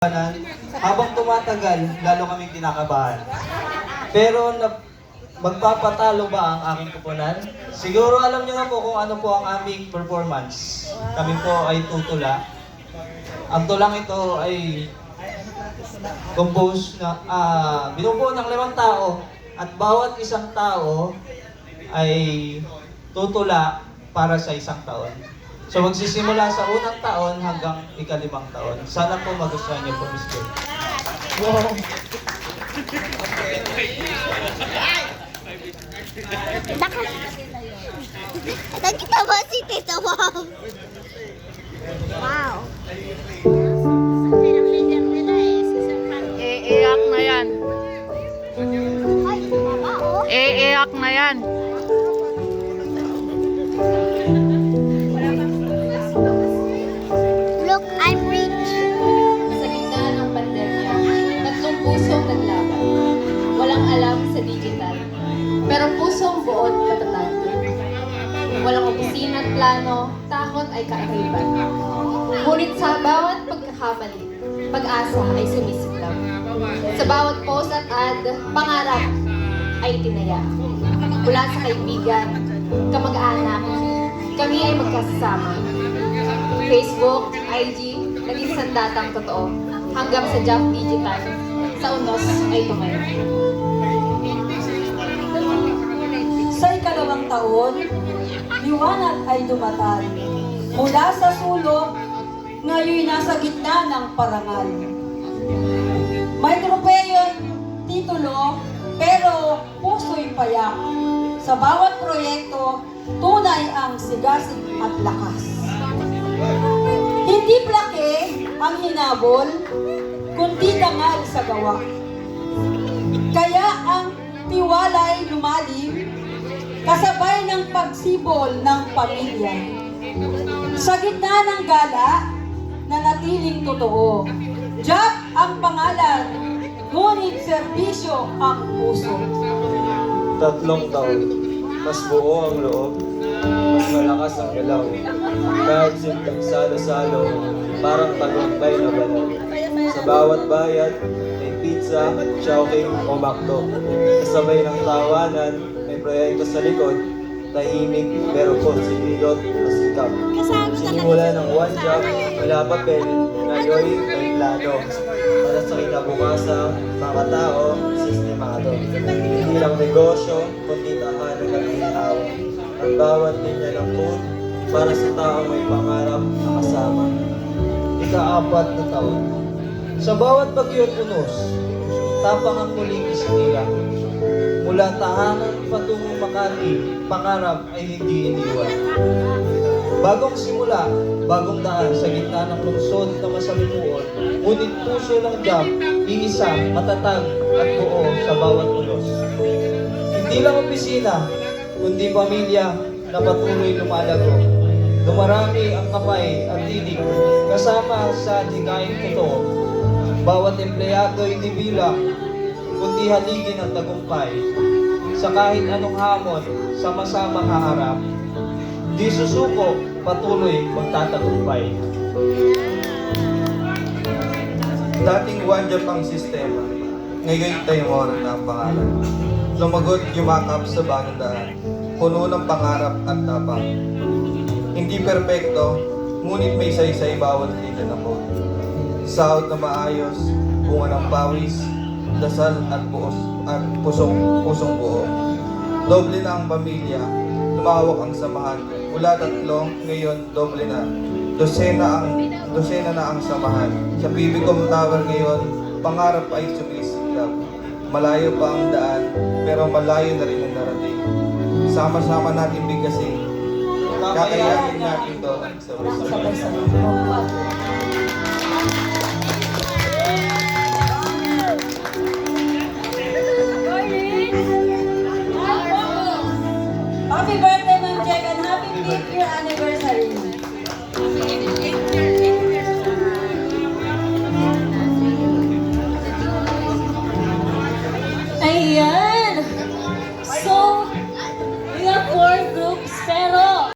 Habang tumatagal, lalo kaming kinakabahan. Pero magpapatalo ba ang aking kupunan? Siguro alam niyo na po kung ano po ang aming performance. Kami po ay tutula. Ang tulang ito ay compose na binubuo ng 5 tao at bawat isang tao ay tutula para sa isang taon. So magsisimula sa unang taon hanggang ika-5 taon. Sana po magustuhan niyo po, Miss Joy. Wow! Nakita mo si Tita Wow? Wow! Iiyak na yan. Ay, mama, oh. Iiyak na yan. Look, I'm rich. Sa gitna ng pandemya, 3 pusong naglaban. Walang alam sa digital, pero pusong buod matatag. Walang opisina at plano, takot ay kaakibat. Ngunit sa bawat pagkakamali, pag-asa ay sumisiklab. Sa bawat post at ad, pangarap ay tinaya. Mula sa kaibigan, kamag-anak, kami ay magkasama. Facebook, IG, naging sandatang totoo, hanggang sa Job Digital, sa unos ay tumayo. Sa ika-2 taon, liwanag ay dumatal. Mula sa sulok, ngayon nasa gitna ng parangal. May tropeyon, titulo, pero puso'y payak. Sa bawat proyekto, tunay ang sigasig at lakas. Hindi plake ang hinabol, kundi dangal sa gawa. Kaya ang tiwala'y lumalim, kasabay ng pagsibol ng pamilya. Sa gitna ng gala, nanatiling totoo. Job ang pangalan, ngunit serbisyo ang puso. 3 taon, mas buo ang loob, mas malakas ang galaw. Kahit simpleng salo-salo, parang tagumpay na balaw. Sa bawat bayad, may pizza, Chowking o McDo. Kasabay ng tawanan, may proyekto sa likod, tahimik pero posibilot na sikap. Sinimula ng 1 job, wala papel, ngayon may plano. Para sa kinabukasan, mga tao, sistemado. Hindi lang negosyo, kundi tahanan ng ginhawa. Ang bawat linya ng code, para sa tao may pangarap na kasama. Ika-4 na taon. Sa bawat bagyo't unos, tapang ang muling isinila. Mula tahanan patungong Makati, pangarap ay hindi iniwan. Bagong simula, bagong daan sa gitna ng lungsod na masalimuot, ngunit puso ng Job, iisa, matatag at buo sa bawat ulos. Hindi lang opisina, kundi pamilya na patuloy lumalago. Dumarami ang kamay at tinig kasama sa hikaing totoo. Bawat empleyado ay hindi bilang, kundi haligin ang tagumpay. Sa kahit anong hamon, sama-sama haharap. Di susuko, patuloy magtatagumpay. Dating 1 job ang sistema, ngayon tayong oras na ang pangalan. Lumagot yumakap sa bagong daan, puno ng pangarap at tapang. Hindi perpekto, ngunit may saysay bawat linya ng code. Sahod na maayos, bunga ng pawis, dasal at pusong buo. Doble na ang pamilya, lumawak ang samahan. Mula 3, ngayon doble na. Dosena na ang samahan. Sa Bibicom Tower ngayon, pangarap ay sumisiklab. Malayo pa ang daan, pero malayo na rin ang narating. Sama-sama natin bigkasin. Kakayanin natin to sabay-sabay.